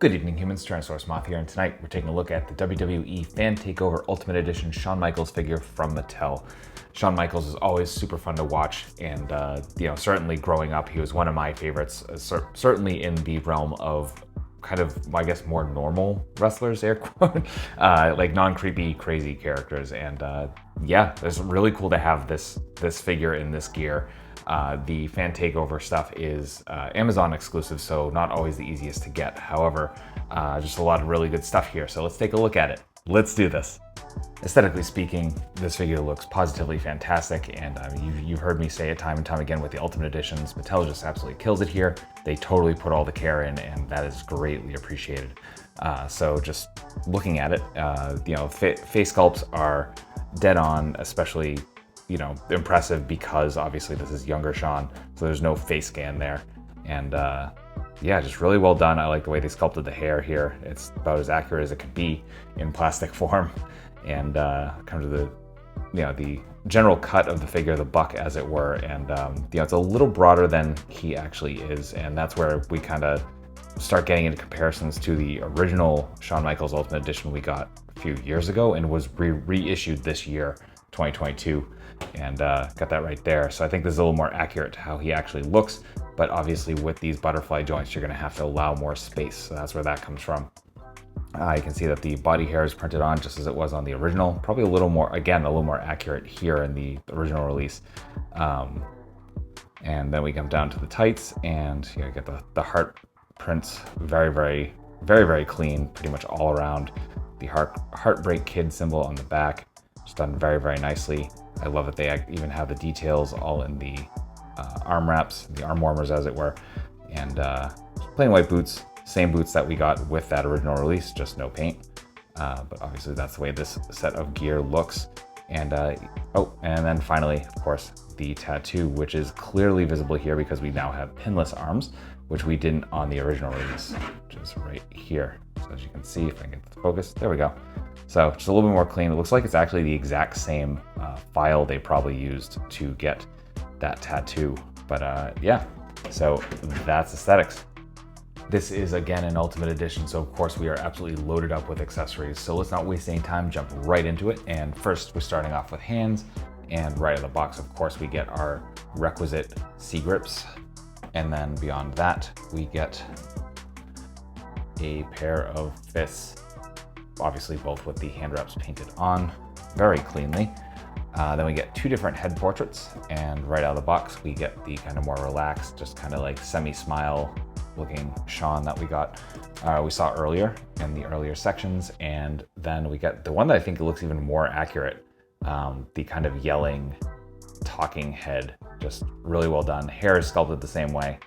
Good evening, humans. Tyrannosaurusmoth here, and tonight we're taking a look at the WWE Fan Takeover Ultimate Edition Shawn Michaels figure from Mattel. Shawn Michaels is always super fun to watch, and certainly growing up, he was one of my favorites. Certainly in the realm of kind of, I guess, more normal wrestlers, air quote, like non-creepy, crazy characters. And yeah, it's really cool to have this figure in this gear. The Fan Takeover stuff is Amazon exclusive, so not always the easiest to get. However, just a lot of really good stuff here. So let's take a look at it. Let's do this. Aesthetically speaking, this figure looks positively fantastic, and you've heard me say it time and time again with the Ultimate Editions, Mattel just absolutely kills it here. They totally put all the care in, and that is greatly appreciated. So just looking at it, face sculpts are dead on, especially impressive because obviously this is younger Shawn, so there's no face scan there. And yeah, just really well done. I like the way they sculpted the hair here. It's about as accurate as it could be in plastic form. And kind of the general cut of the figure, the buck as it were. And it's a little broader than he actually is. And that's where we kind of start getting into comparisons to the original Shawn Michaels Ultimate Edition we got a few years ago and was reissued this year, 2022. And got that right there. So I think this is a little more accurate to how he actually looks, but obviously with these butterfly joints, you're gonna have to allow more space. So that's where that comes from. You can see that the body hair is printed on just as it was on the original, probably a little more accurate here in the original release. And then we come down to the tights, and you get the heart prints, very, very, very, very clean, pretty much all around. The Heartbreak Kid symbol on the back, just done very, very nicely. I love that they even have the details all in the arm wraps, the arm warmers as it were, and plain white boots, same boots that we got with that original release, just no paint. But obviously that's the way this set of gear looks. And and then finally, of course, the tattoo, which is clearly visible here because we now have pinless arms, which we didn't on the original release, which is right here. So as you can see, if I can get the focus, there we go. So just a little bit more clean. It looks like it's actually the exact same file they probably used to get that tattoo. But yeah, so that's aesthetics. This is again an Ultimate Edition, so of course we are absolutely loaded up with accessories. So let's not waste any time, jump right into it. And first we're starting off with hands, and right out of the box, of course, we get our requisite C-grips. And then beyond that, we get a pair of fists, obviously both with the hand wraps painted on very cleanly. Then we get two different head portraits, and right out of the box we get the kind of more relaxed, just kind of like semi-smile looking Shawn that we saw earlier in the earlier sections. And then we get the one that I think looks even more accurate, the kind of yelling, talking head, just really well done. Hair is sculpted the same way.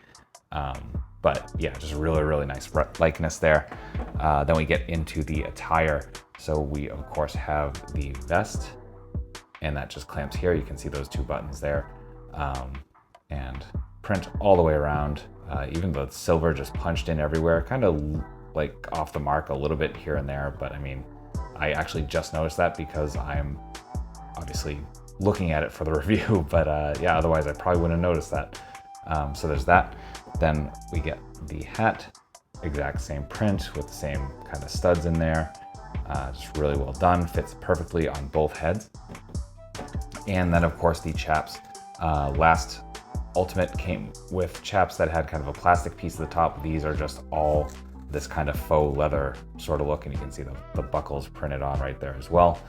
But yeah, just really, really nice likeness there. Then we get into the attire. So we, of course, have the vest, and that just clamps here. You can see those two buttons there. And print all the way around. Even the silver just punched in everywhere, kind of like off the mark a little bit here and there. But I mean, I actually just noticed that because I'm obviously looking at it for the review. But yeah, otherwise I probably wouldn't have noticed that. So there's that. Then we get the hat, exact same print with the same kind of studs in there. Just really well done, fits perfectly on both heads. And then of course the chaps. Last Ultimate came with chaps that had kind of a plastic piece at the top. These are just all this kind of faux leather sort of look, and you can see the buckles printed on right there as well.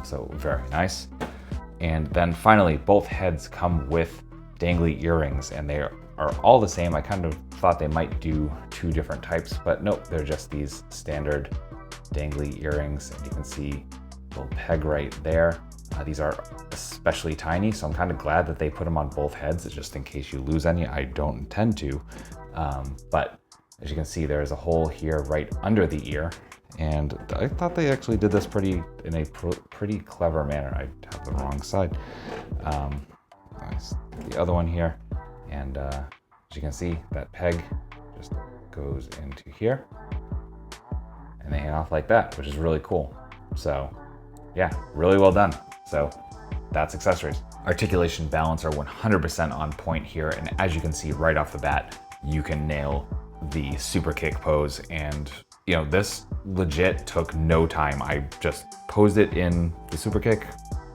So very nice. And then finally, both heads come with dangly earrings, and they are all the same. I kind of thought they might do two different types, but nope, they're just these standard dangly earrings, and you can see a little peg right there. These are especially tiny, so I'm kind of glad that they put them on both heads, just in case you lose any. I don't intend to, but as you can see, there's a hole here right under the ear, and I thought they actually did this in a pretty clever manner. I have the wrong side. The other one here, and as you can see, that peg just goes into here, and they hang off like that, which is really cool. So yeah, really well done. So that's accessories. Articulation, balance are 100% on point here, and as you can see right off the bat, you can nail the super kick pose. And you know, this legit took no time. I just posed it in the super kick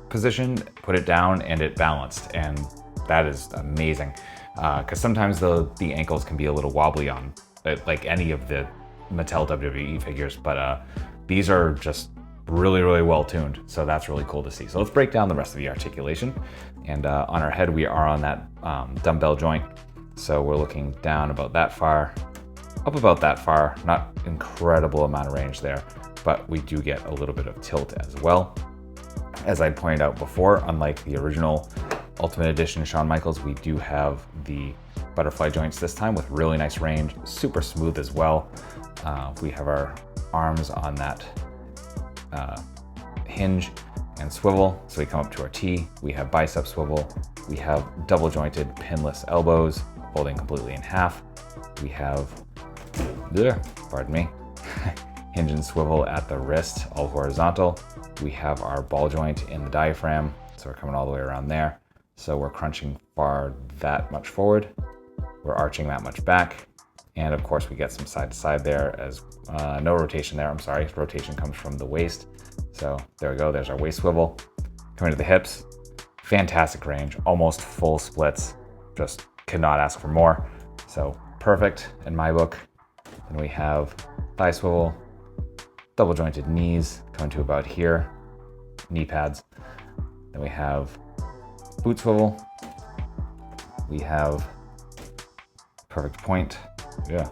position, put it down, and it balanced, and that is amazing. Because sometimes the ankles can be a little wobbly on like any of the Mattel WWE figures, but these are just really well tuned, so that's really cool to see. So let's break down the rest of the articulation. And on our head, we are on that dumbbell joint, so we're looking down about that far, up about that far. Not incredible amount of range there, but we do get a little bit of tilt as well. As I pointed out before, unlike the original Ultimate Edition Shawn Michaels, we do have the butterfly joints this time with really nice range, super smooth as well. We have our arms on that hinge and swivel, so we come up to our T. We have bicep swivel. We have double jointed pinless elbows, folding completely in half. We have, pardon me, hinge and swivel at the wrist, all horizontal. We have our ball joint in the diaphragm, so we're coming all the way around there. So we're crunching far that much forward. We're arching that much back. And of course we get some side to side there as, no rotation there, I'm sorry. Rotation comes from the waist. So there we go, there's our waist swivel. Coming to the hips, fantastic range, almost full splits. Just could not ask for more. So perfect in my book. Then we have thigh swivel, double jointed knees coming to about here, knee pads. Then we have boot swivel. We have perfect point. Yeah.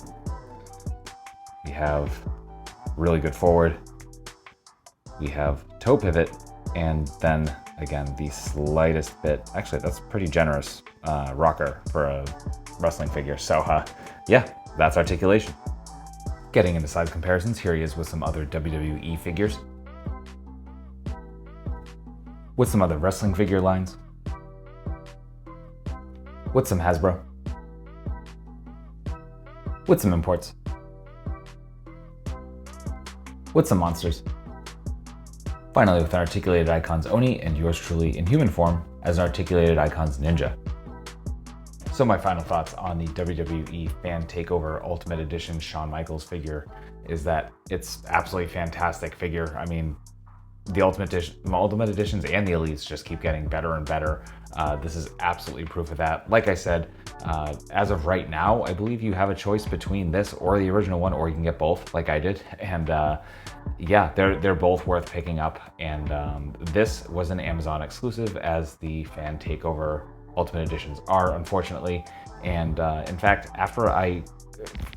We have really good forward. We have toe pivot, and then again, the slightest bit, actually that's pretty generous rocker for a wrestling figure. So yeah, that's articulation. Getting into size comparisons, here he is with some other WWE figures. With some other wrestling figure lines. With some Hasbro. With some imports. With some monsters. Finally, with an Articulated Icons Oni and yours truly in human form as an Articulated Icons Ninja. So my final thoughts on the WWE Fan Takeover Ultimate Edition Shawn Michaels figure is that it's absolutely fantastic figure. I mean, the Ultimate Editions and the Elites just keep getting better and better. This is absolutely proof of that. Like I said, as of right now, I believe you have a choice between this or the original one, or you can get both like I did. And yeah, they're both worth picking up. And this was an Amazon exclusive, as the Fan Takeover Ultimate Editions are, unfortunately. And in fact, after I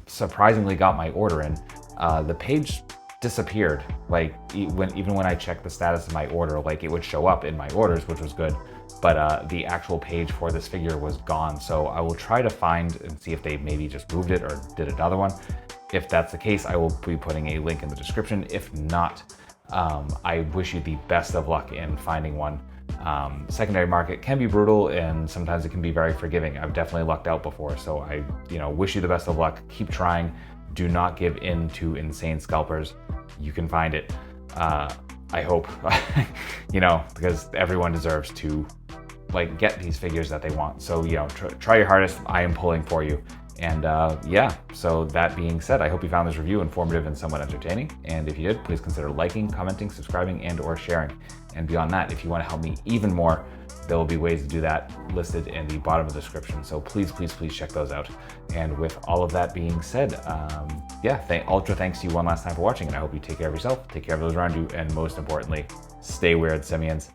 surprisingly got my order in, the page disappeared. Like even when I checked the status of my order, like it would show up in my orders, which was good, but the actual page for this figure was gone. So I will try to find and see if they maybe just moved it or did another one. If that's the case, I will be putting a link in the description. If not, I wish you the best of luck in finding one. Secondary market can be brutal, and sometimes it can be very forgiving. I've definitely lucked out before, so I wish you the best of luck. Keep trying. Do not give in to insane scalpers. You can find it. I hope, because everyone deserves to get these figures that they want. So try your hardest. I am pulling for you. And yeah, so that being said, I hope you found this review informative and somewhat entertaining. And if you did, please consider liking, commenting, subscribing, and or sharing. And beyond that, if you want to help me even more, there will be ways to do that listed in the bottom of the description. So please check those out. And with all of that being said, yeah, ultra thanks to you one last time for watching, and I hope you take care of yourself, take care of those around you, and most importantly, stay weird, Simians.